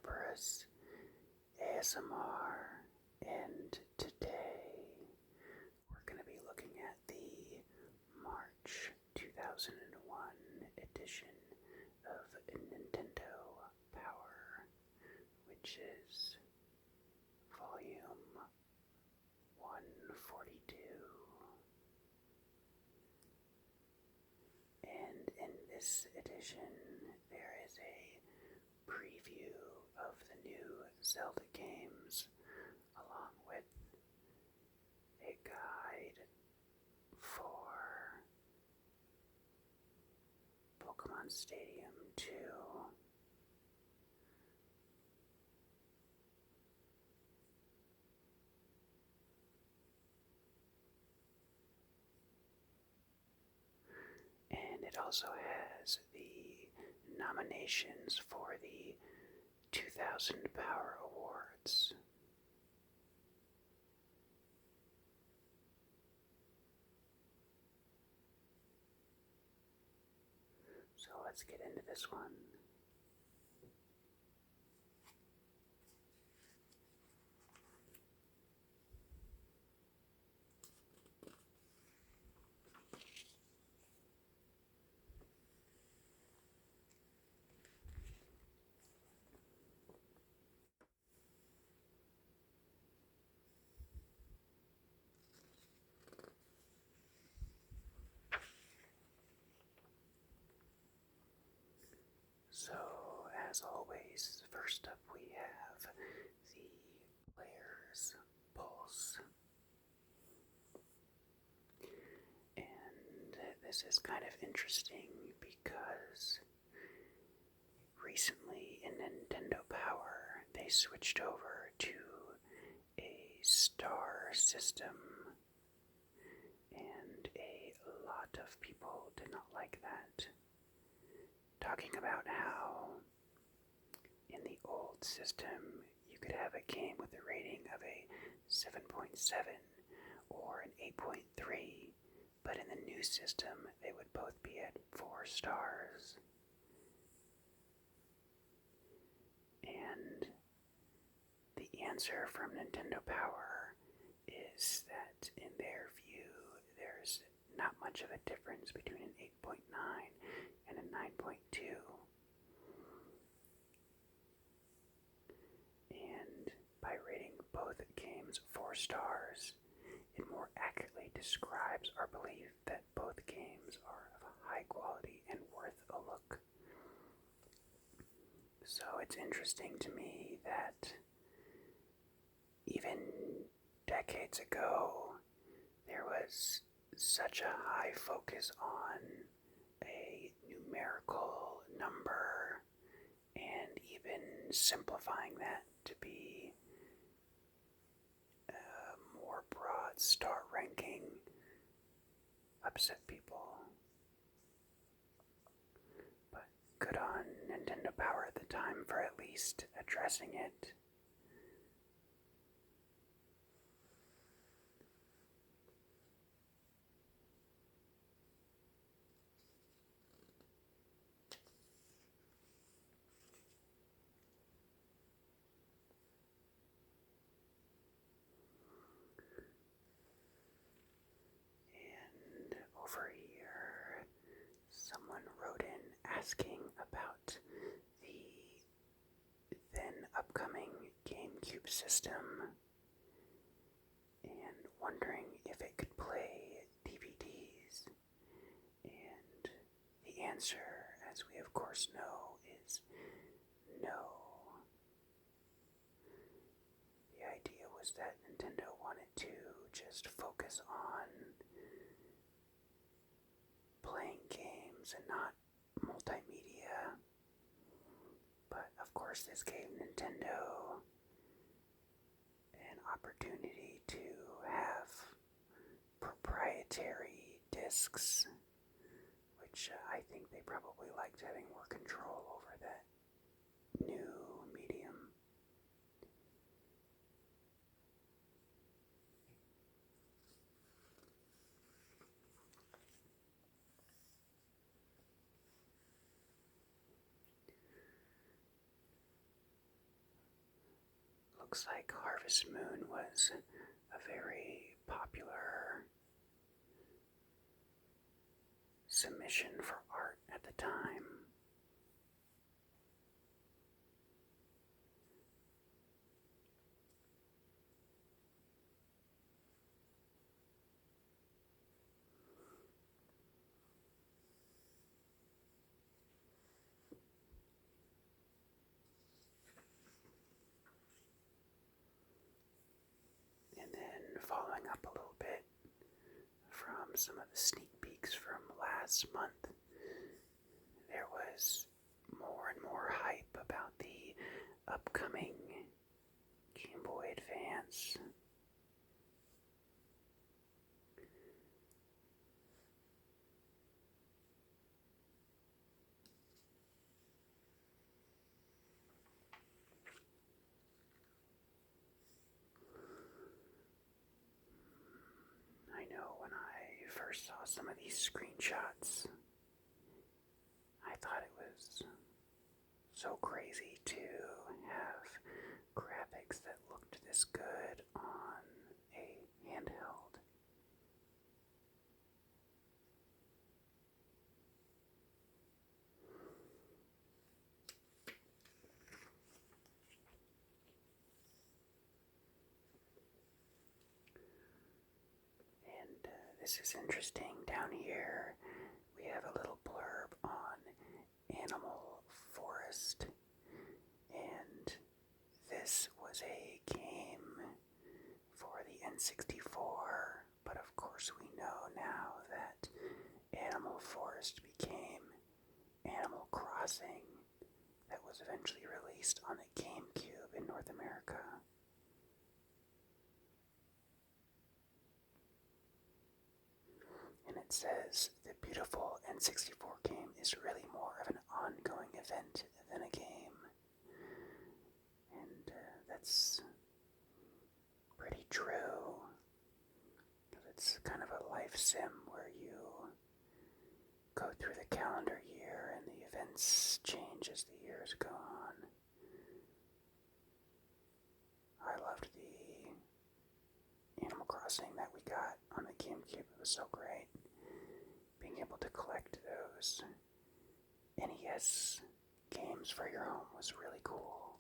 Ouroboros ASMR, and today we're going to be looking at the March 2001 edition of Nintendo Power, which is volume 142. And in this edition, there is a preview of the new Zelda games, along with a guide for Pokémon Stadium 2. And it also has the nominations for the 2000 Power Awards. So let's get into this one. So, as always, first up we have the player's pulse. And this is kind of interesting because recently in Nintendo Power they switched over to a star system, and a lot of people did not like that, talking about how in the old system you could have a game with a rating of a 7.7 or an 8.3, but in the new system they would both be at 4 stars. And the answer from Nintendo Power is that in their view there's not much of a difference between an 8.9 and a 9.2. And by rating both games 4 stars, it more accurately describes our belief that both games are of high quality and worth a look. So it's interesting to me that even decades ago there was such a high focus on a numerical number, and even simplifying that to be a more broad star ranking upset people. But good on Nintendo Power at the time for at least addressing it. And over here, someone wrote in asking about the then upcoming GameCube system and wondering if it could play DVDs. And the answer, as we of course know, is no. The idea was that Nintendo wanted to just focus on playing games and not multimedia. But of course this gave Nintendo an opportunity to have proprietary discs, which I think they probably liked having more control over that new medium. looks like Harvest Moon was a very popular submission for art at the time. And then following up a little bit from some of the sneak peeks from last month, there was more and more hype about the upcoming Game Boy Advance. I know when I first saw some of these screenshots, I thought it was so crazy to have graphics that looked this good on a handheld. And this is interesting. Down here, we have a little blurb on Animal Forest. And this was a game for the N64, but of course we know now that Animal Forest became Animal Crossing, that was eventually released on the GameCube in North America. And it says the beautiful N64 game is really more of an ongoing event than a game. And that's pretty true. It's kind of a life sim where you go through the calendar year and the events change as the years go on. I loved the Animal Crossing that we got on the GameCube. It was so great. Being able to collect those NES games for your home was really cool.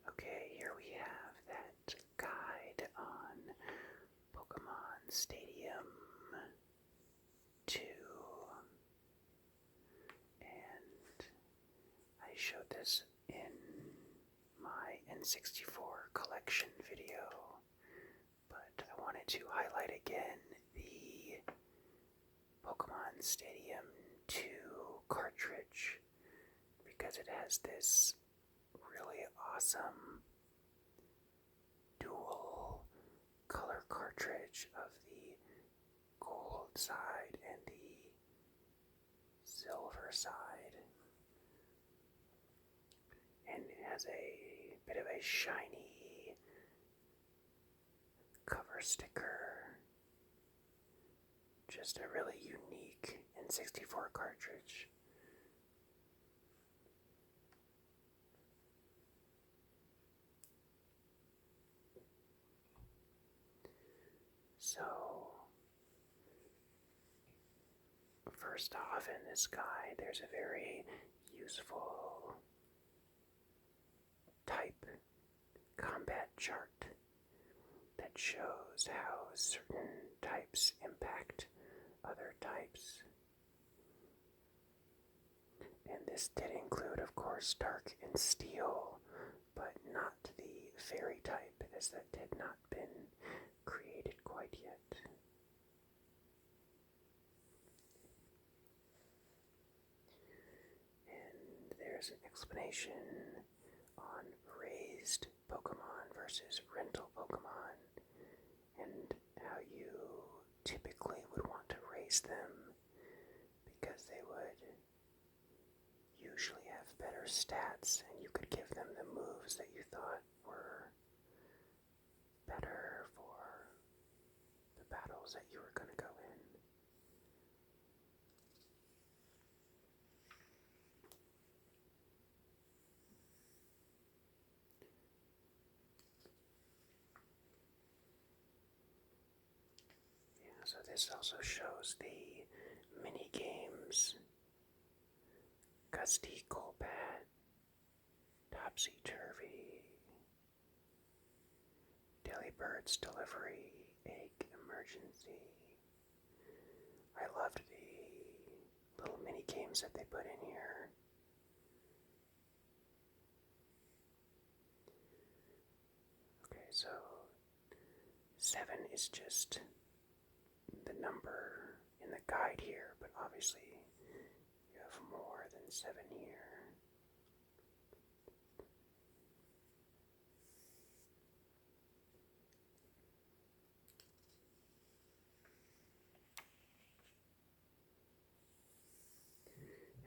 Okay, here we have that guide on Pokémon Stadium 2. And I showed this in my N64 collection video, but I wanted to highlight again the Pokémon Stadium 2 cartridge because it has this really awesome dual color cartridge of the gold side and the silver side, and it has a bit of a shiny cover sticker. Just a really unique N64 cartridge. So, first off in this guide, there's a very useful type combat chart that shows how certain types impact other types. And this did include, of course, Dark and Steel, but not the Fairy type, as that had not been created quite yet. And there's an explanation on raised Pokemon versus rental Pokemon, and how you typically would want to raise them because they would usually have better stats and you could thought were better for the battles that you were going to go in. Yeah, so this also shows the mini games. Gusty Golbat, Topsy Turvy, Delibird's Delivery, Egg Emergency. I loved the little mini games that they put in here. Okay, so 7 is just the number in the guide here, but obviously you have more than 7 here.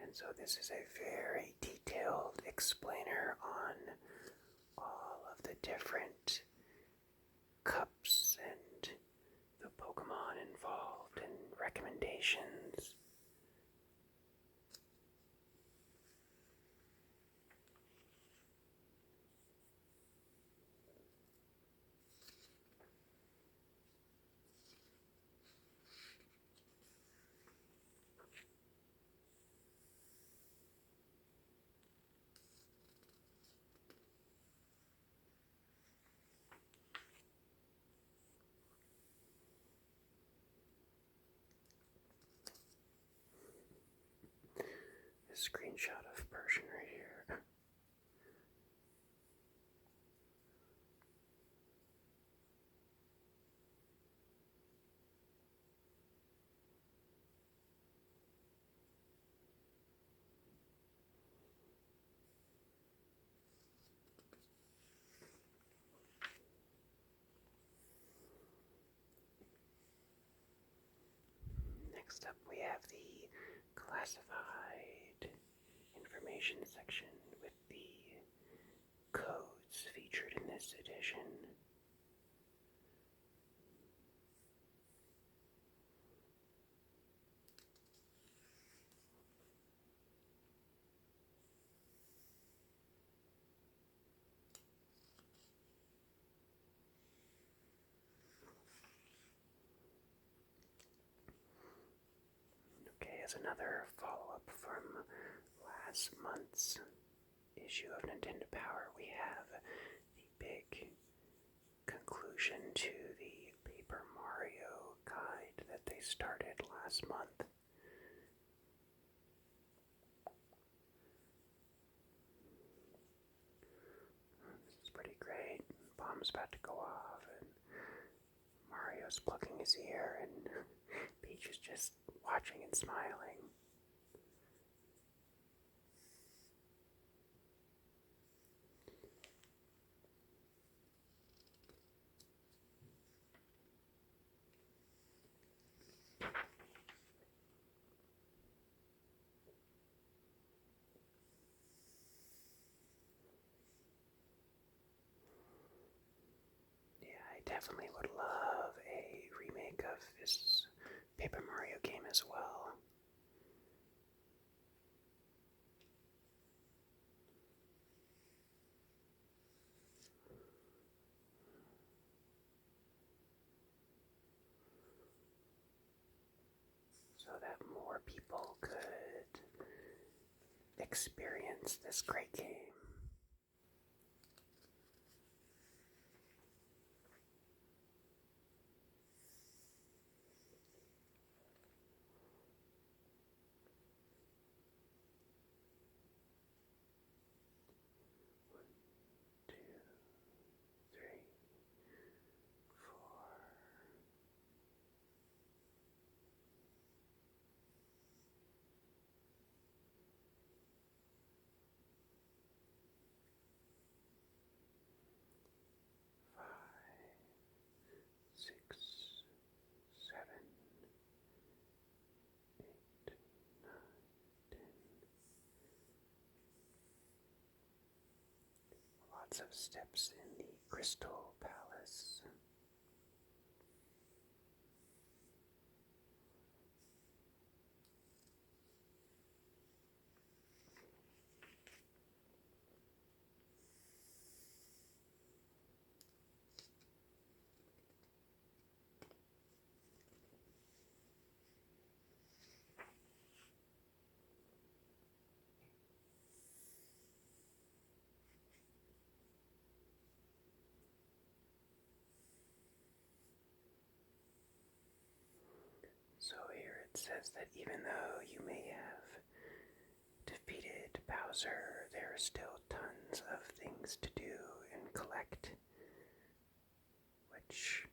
And so this is a very detailed explainer on all of the different cups and the Pokemon involved and recommendations. A screenshot of Persian right here. Next up we have the classified information section with the codes featured in this edition. Okay, as another follow-up from last month's issue of Nintendo Power, we have the big conclusion to the Paper Mario guide that they started last month. This is pretty great. Bomb's about to go off, and Mario's plugging his ear, and Peach is just watching and smiling. Yeah, I definitely would love a remake of this Paper Mario game as well. So that more people could experience this great game. One, two, three, four. lots of steps in the Crystal Palace. So here it says that even though you may have defeated Bowser, there are still tons of things to do and collect, which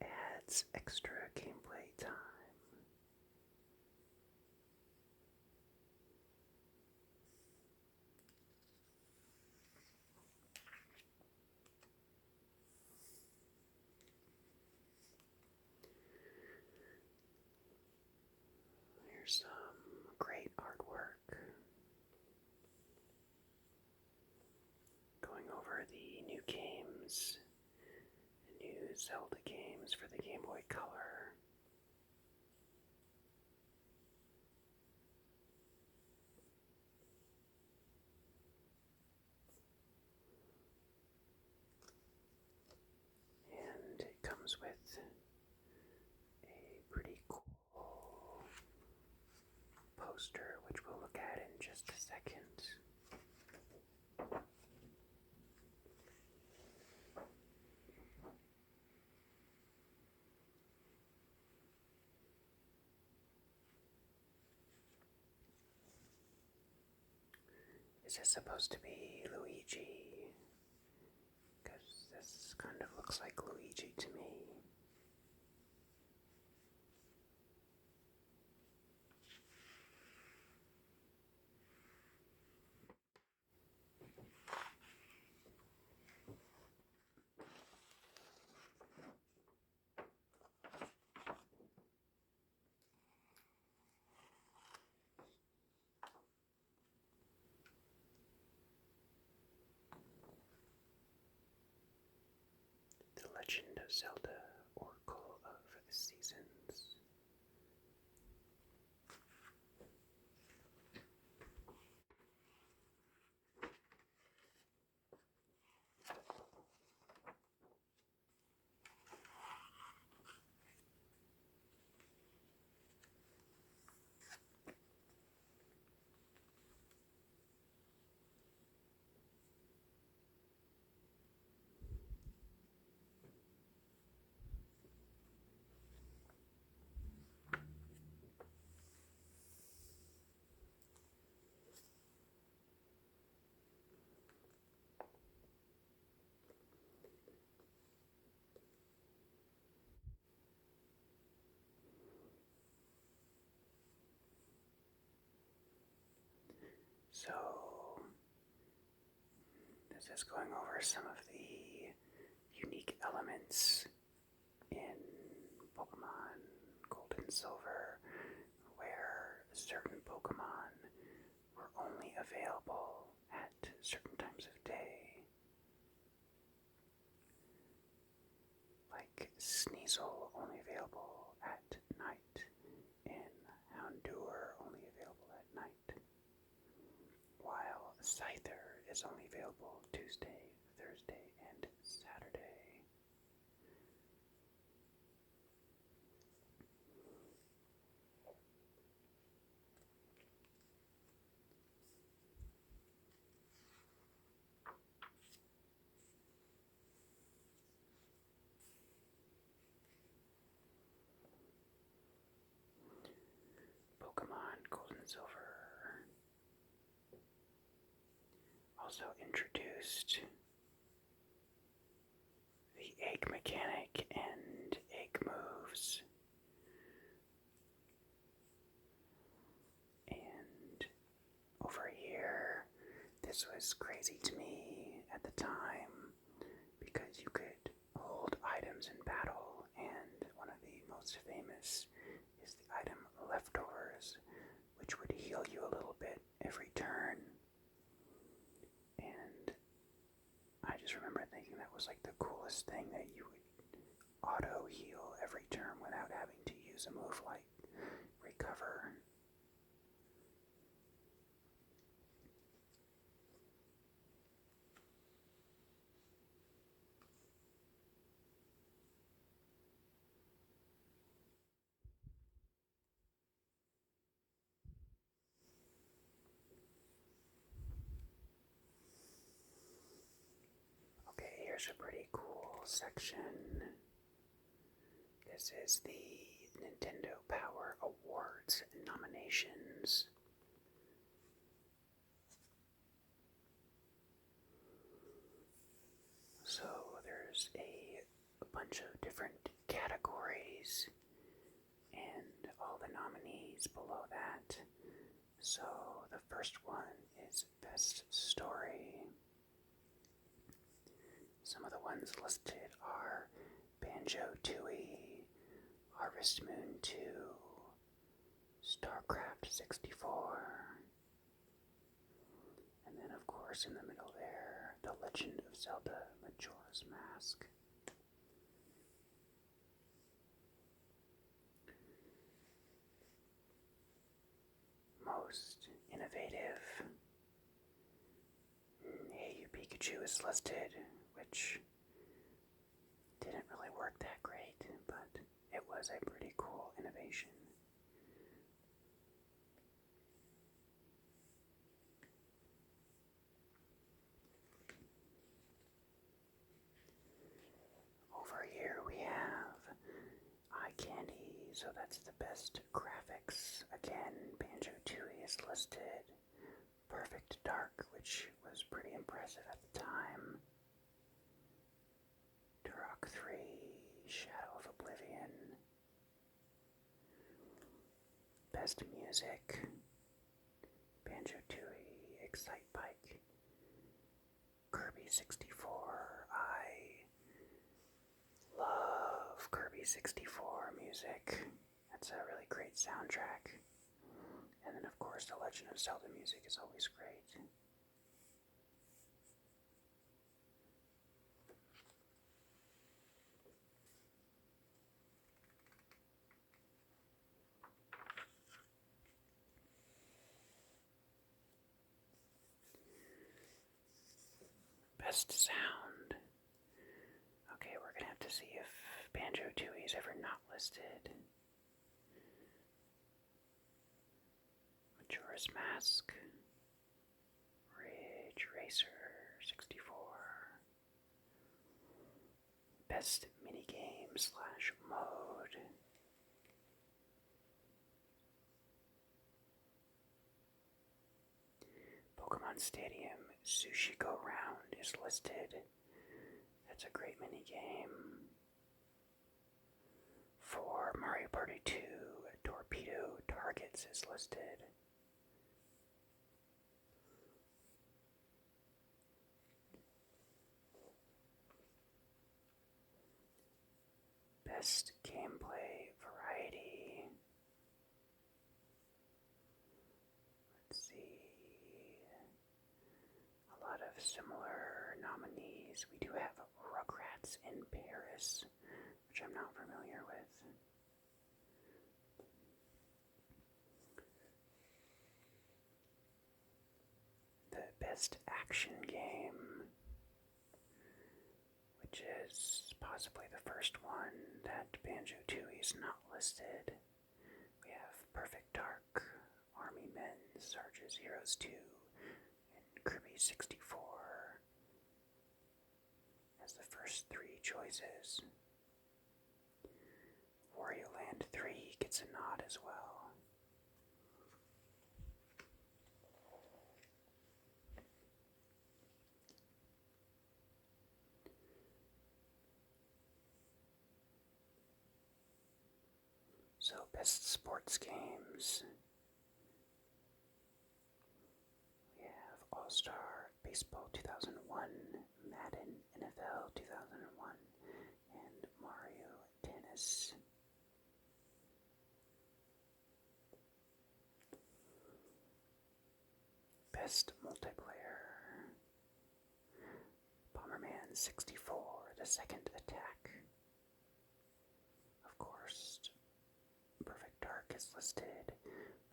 adds extra gameplay time. Here's some great artwork going over the new games, the new Zelda games for the Game Boy Color. And it comes with a pretty cool poster, which we'll look at in just a second. Is this supposed to be Luigi? Because this kind of looks like Luigi to me. The Legend of Zelda, Oracle of Seasons. So, this is going over some of the unique elements in Pokemon Gold and Silver, where certain Pokemon were only available at certain times of day. Like Sneasel, only available at night, and Houndour, only available at night, while Scyther is only available Tuesday, Thursday, and Saturday. Pokemon Gold and Silver also introduced the egg mechanic and egg moves. And over here, this was crazy to me at the time because you could hold items in battle, and one of the most famous is the item Leftovers, which would heal you a little bit every turn. And was like the coolest thing that you would auto heal every turn without having to use a move like recover. Okay, here's a pretty cool section. This is the Nintendo Power Awards nominations. So there's a bunch of different categories and all the nominees below that. So the first one is Best Story. Some of the ones listed are Banjo-Tooie, Harvest Moon 2, StarCraft 64, and then of course in the middle there, The Legend of Zelda Majora's Mask. Most innovative, Hey You Pikachu is listed, which didn't really work that great, but it was a pretty cool innovation. Over here we have Eye Candy, so that's the best graphics. Again, Banjo-Tooie is listed. Perfect Dark, which was pretty impressive at the time. Turok 3, Shadow of Oblivion. Best Music, Banjo-Tooie, Excite Bike, Kirby 64. I love Kirby 64 music. That's a really great soundtrack. And then of course the Legend of Zelda music is always great. Best sound. Okay, we're gonna have to see if Banjo-Tooie is ever not listed. Majora's Mask, Ridge Racer 64. Best minigame / mode. Pokémon Stadium Sushi Go Round is listed. That's a great minigame. For Mario Party 2, Torpedo Targets is listed. Best gameplay variety. Let's see. A lot of similar nominees. We do have Rugrats in Paris, which I'm not familiar with. The best action game, which is possibly the first one that Banjo-Tooie is not listed. We have Perfect Dark, Army Men, Sarge's Heroes 2, and Kirby 64 as the first three choices. Wario Land 3 gets a nod as well. So, best sports games. We have All-Star Baseball 2001, Madden NFL 2001, and Mario Tennis. Best multiplayer. Bomberman 64, the second attack. Of course, Perfect Dark is listed.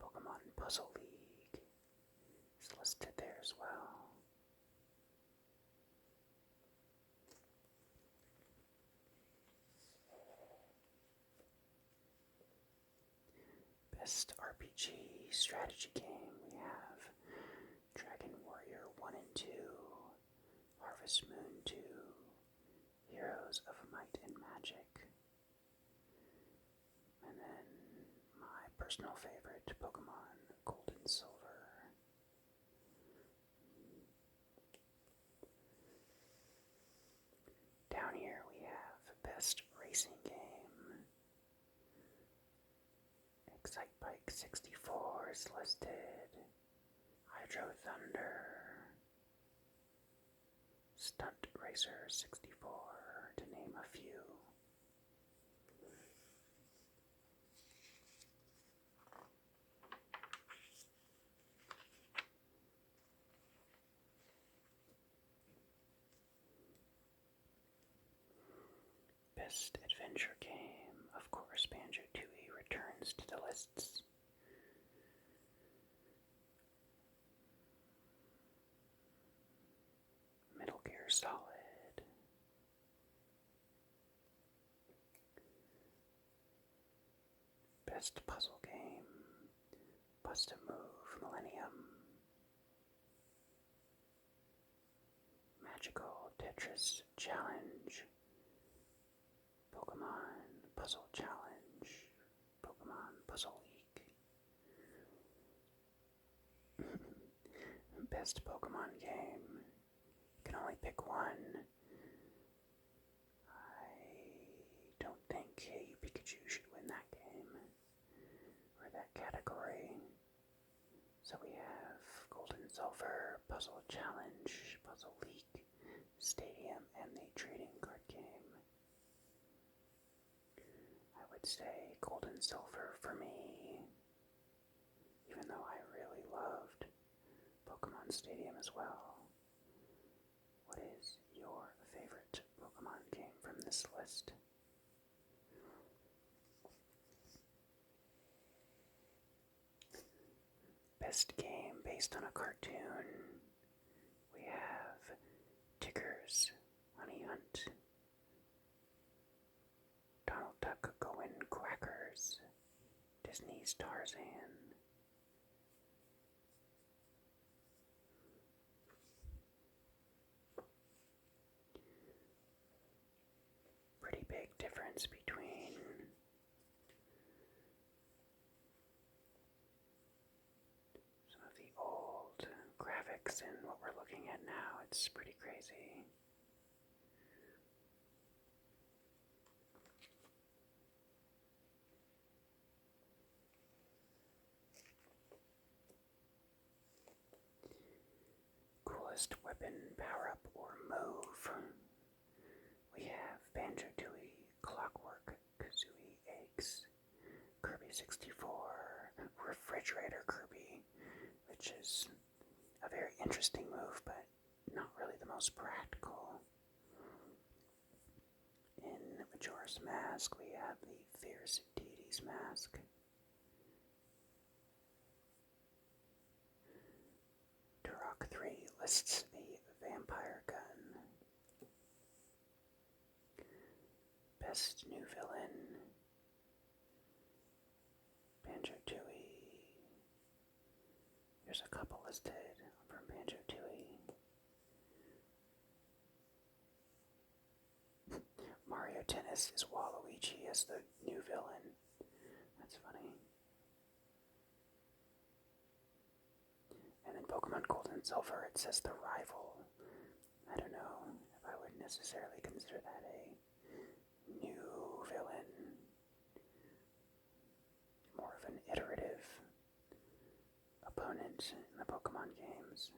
Pokemon Puzzle League is listed there as well. Best RPG strategy game, we have Dragon Warrior 1 and 2, Harvest Moon 2, Heroes of Might and Magic, and then my personal favorite, Pokemon Gold and Silver. Down here we have Best Racing Game. Excitebike 64 is listed. Hydro Thunder. Stunt Racer 64, to name a few. Best Adventure Game, of course, Banjo-Tooie returns to the lists. Metal Gear Solid. Best Puzzle Game, Bust-A-Move Millennium. Magical Tetris Challenge. Pokemon Puzzle Challenge, Pokemon Puzzle League. Best Pokemon Game. You can only pick one. I don't think Hey Pikachu should win that game, or that category. So we have Gold and Silver, Puzzle Challenge, Puzzle League, Stadium, and the Trading Card Game. I would say Gold and Silver for me, even though I really loved Pokémon Stadium as well. What is your favorite Pokemon game from this list? Best game based on a cartoon. We have Tigger's Honey Hunt, Donald Duck Goin' Quackers, Disney's Tarzan. Pretty big difference between some of the old graphics and what we're looking at now. It's pretty crazy. Coolest weapon, power-up, or move. We have Banjo-Tooie, Clockwork, Kazooie Eggs, Kirby 64, Refrigerator Kirby, which is a very interesting move, but not really the most practical. In Majora's Mask, we have the Fierce Deity's Mask. Turok 3 lists the Vampire Gun. Best New Villain, Banjo-Tooie. There's a couple listed from Banjo-Tooie. Mario Tennis is Waluigi as the new villain. That's funny. And in Pokemon Gold and Silver, it says the rival. I don't know if I would necessarily consider that a new villain. More of an iterative opponent in the Pokemon games.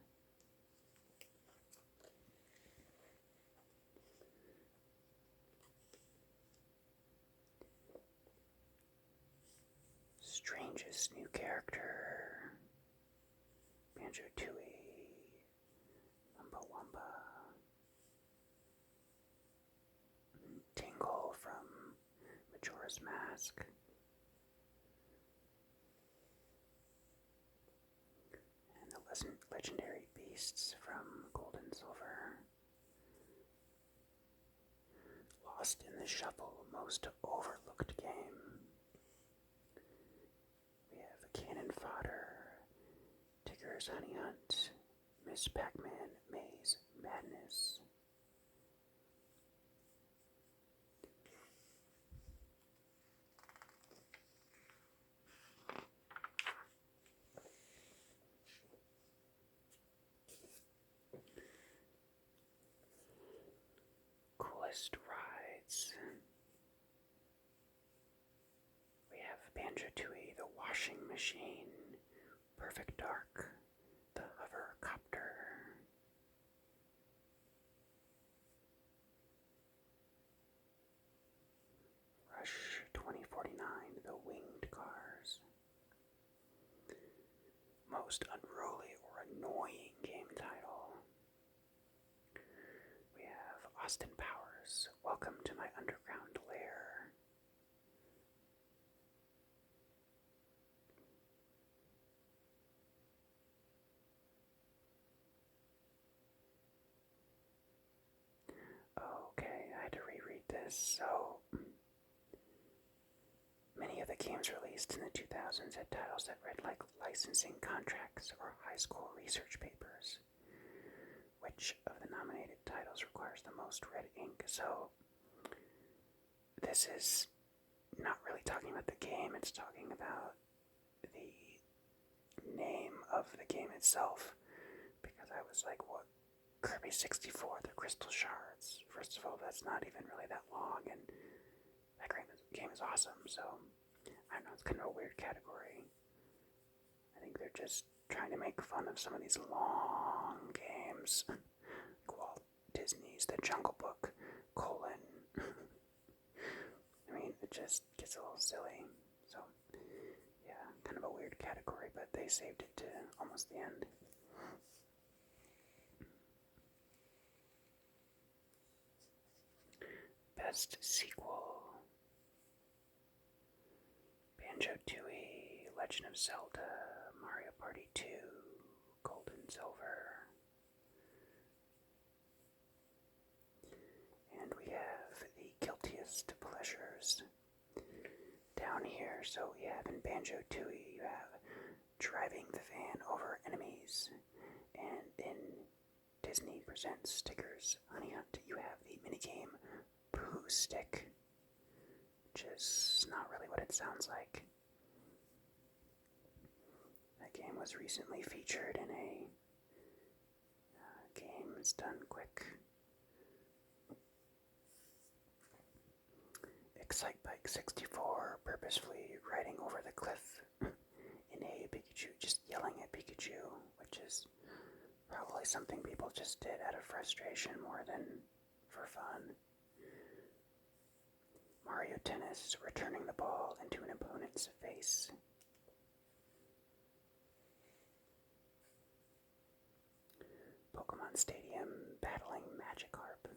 Strangest new character, Banjo-Tooie, Wumba. Majora's Mask. And the legendary beasts from Gold and Silver. Lost in the Shuffle, most overlooked game. We have Cannon Fodder, Tigger's Honey Hunt, Miss Pac-Man Maze Madness. Coolest rides. We have Banjo-Tooie, the washing machine, Perfect Dark, the hovercopter. Rush 2049, the winged cars. Most unruly or annoying game title. We have Austin Powers, Welcome to My Underground Lair. Okay, I had to reread this. So, many of the games released in the 2000s had titles that read like licensing contracts or high school research papers. Which of the nominated titles requires the most red ink? So, this is not really talking about the game, it's talking about the name of the game itself. Because I was like, what? Kirby 64, the Crystal Shards. First of all, that's not even really that long, and that game is awesome, so I don't know, it's kind of a weird category. I think they're just trying to make fun of some of these long games. Like Walt Disney's The Jungle Book, colon. I mean, it just gets a little silly. So, yeah, kind of a weird category, but they saved it to almost the end. Best sequel. Banjo-Tooie, Legend of Zelda, Mario Party 2, Gold and Silver. And we have the guiltiest pleasures down here. So we have in Banjo-Tooie, you have driving the van over enemies. And in Disney Presents Stickers Honey Hunt, you have the minigame Pooh Stick, which is not really what it sounds like. That game was recently featured in a Games Done Quick. Excitebike 64, purposefully riding over the cliff in a Pikachu, just yelling at Pikachu, which is probably something people just did out of frustration more than for fun. Mario Tennis, returning the ball into an opponent's face. Pokémon Stadium, battling Magikarp.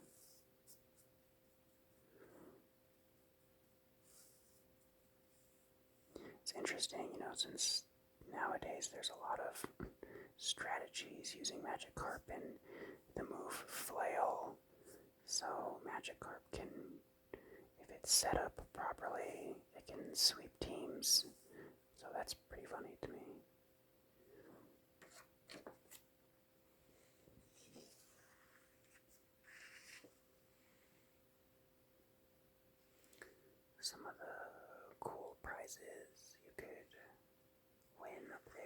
It's interesting, since nowadays there's a lot of strategies using Magikarp in the move Flail. So Magikarp can, if it's set up properly, it can sweep teams. So that's pretty funny to me. Some of the cool prizes you could win up there.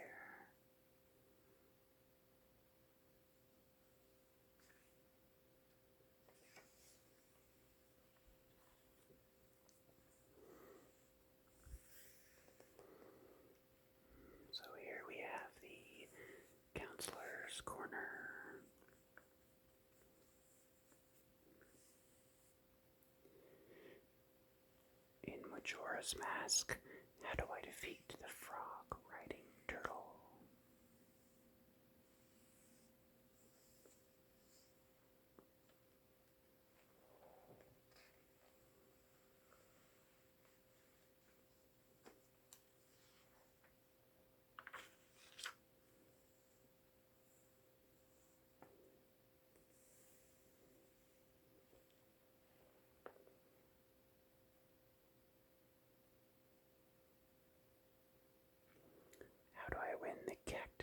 So here we have the Counselor's Corner. In Majora's Mask, how do I defeat the frog-riding turtle?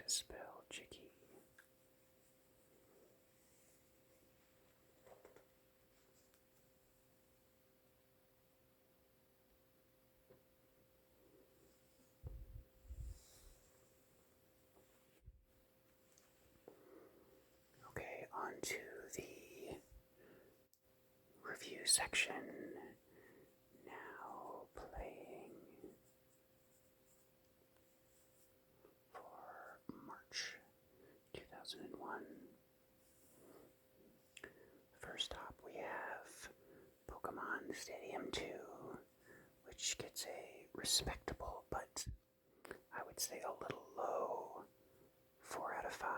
to spell Chicky. Okay, on to the review section. Now playing for March 2001. First up, we have Pokémon Stadium 2, which gets a respectable, but I would say a little low 4 out of 5.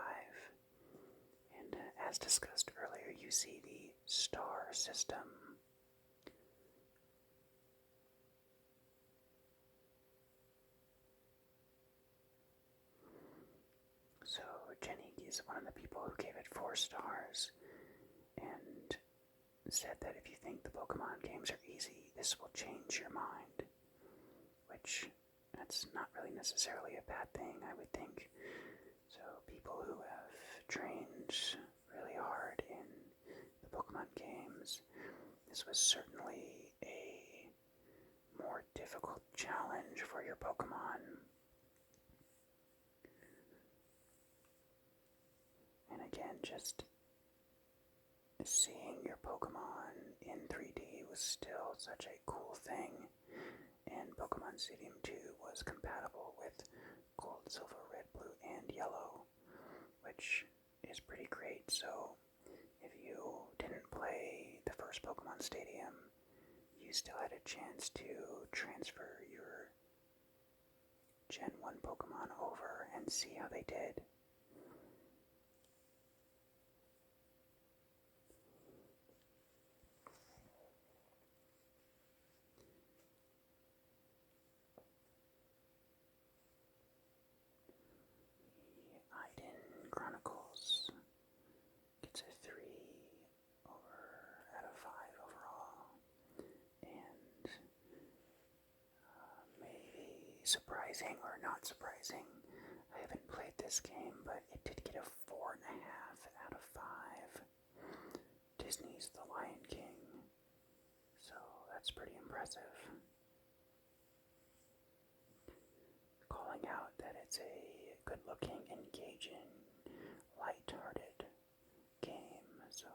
And as discussed earlier, you see the star system. So Jenny is one of the people who gave it 4 stars and said that if you think the Pokemon games are easy, this will change your mind. Which, that's not really necessarily a bad thing, I would think. So people who have trained really hard in the Pokemon games, this was certainly a more difficult challenge for your Pokemon. And again, just seeing your Pokemon in 3D was still such a cool thing, and Pokémon Stadium 2 was compatible with Gold, Silver, Red, Blue, and Yellow, which is pretty great. So if you didn't play the first Pokémon Stadium, you still had a chance to transfer your Gen 1 Pokemon over and see how they did. Chronicles gets a 3 out of 5 overall, and maybe surprising or not surprising, I haven't played this game, but it did get a 4.5 out of 5. Disney's The Lion King, so that's pretty impressive. Calling out that it's a good-looking, engaging, light-hearted game, so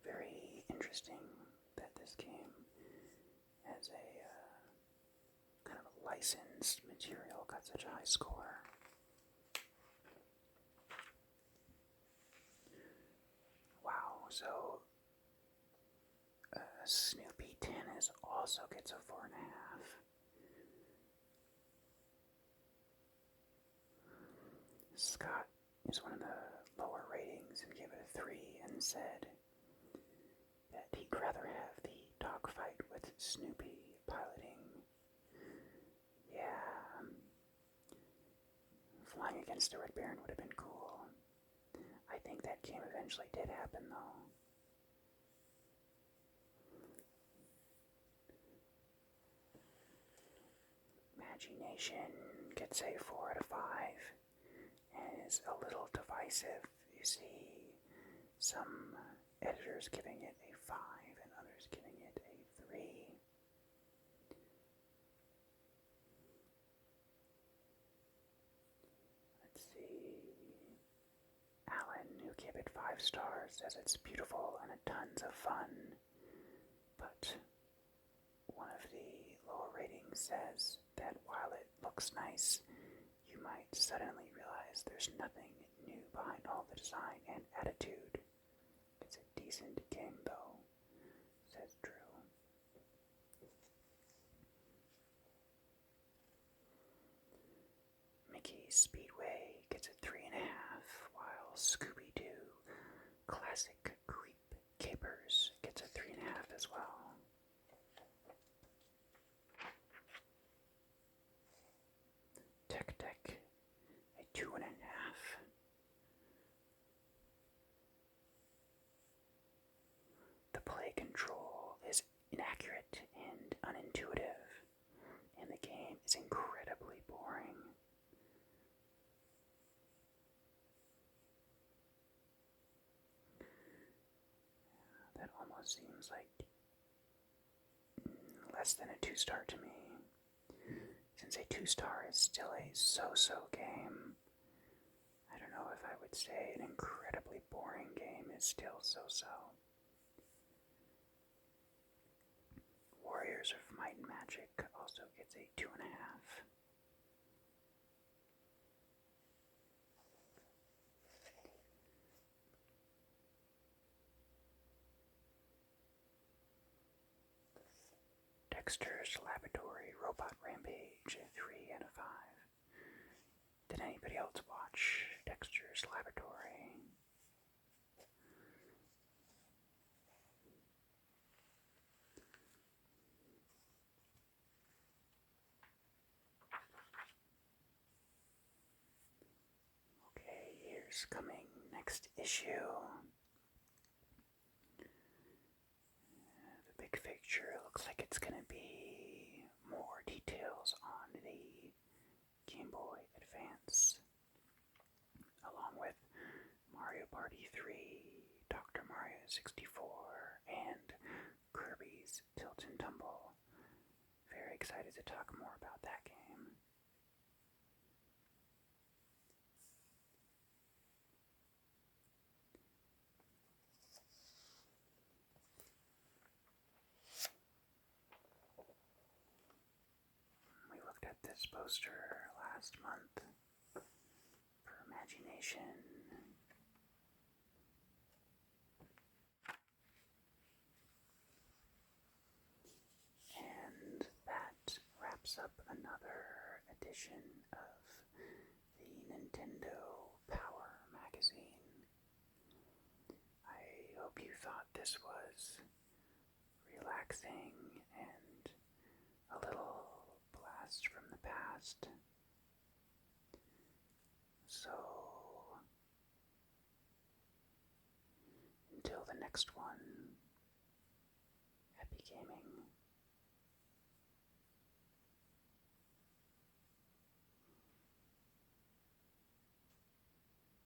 very interesting that this game as a kind of licensed material got such a high score. Wow, so Snoopy Tennis also gets a 4.5. Scott is one of the lower ratings and gave it a 3 and said that he'd rather have the dogfight with Snoopy piloting. Yeah, flying against a Red Baron would have been cool. I think that game eventually did happen, though. Imagination gets a 4 out of 5. Is a little divisive. You see some editors giving it a 5 and others giving it a 3. Let's see. Alan, who gave it 5 stars, says it's beautiful and tons of fun. But one of the lower ratings says that while it looks nice, you might suddenly realize there's nothing new behind all the design and attitude. It's a decent game, though, says Drew. Mickey's Speedway gets a 3.5, while Scooby-Doo Classic Creep Capers gets a 3.5 as well. Tech Deck, a 2.5. The play control is inaccurate and unintuitive, and the game is incredibly boring. seems like less than a 2-star to me. Since a 2-star is still a so-so game, I don't know if I would say an incredibly boring game is still so-so. Warriors of Might and Magic also gets a 2.5. Dexter's Laboratory Robot Rampage, a 3 and a 5. Did anybody else watch Dexter's Laboratory? Okay, here's coming next issue. The big picture looks like it's going to be more details on the Game Boy Advance, along with Mario Party 3, Dr. Mario 64, and Kirby's Tilt and Tumble. Very excited to talk more about that game. We looked at this poster last month for Imagination. And that wraps up another edition of the Nintendo Power magazine. I hope you thought this was relaxing and a little blast from the past. So, until the next one, happy gaming.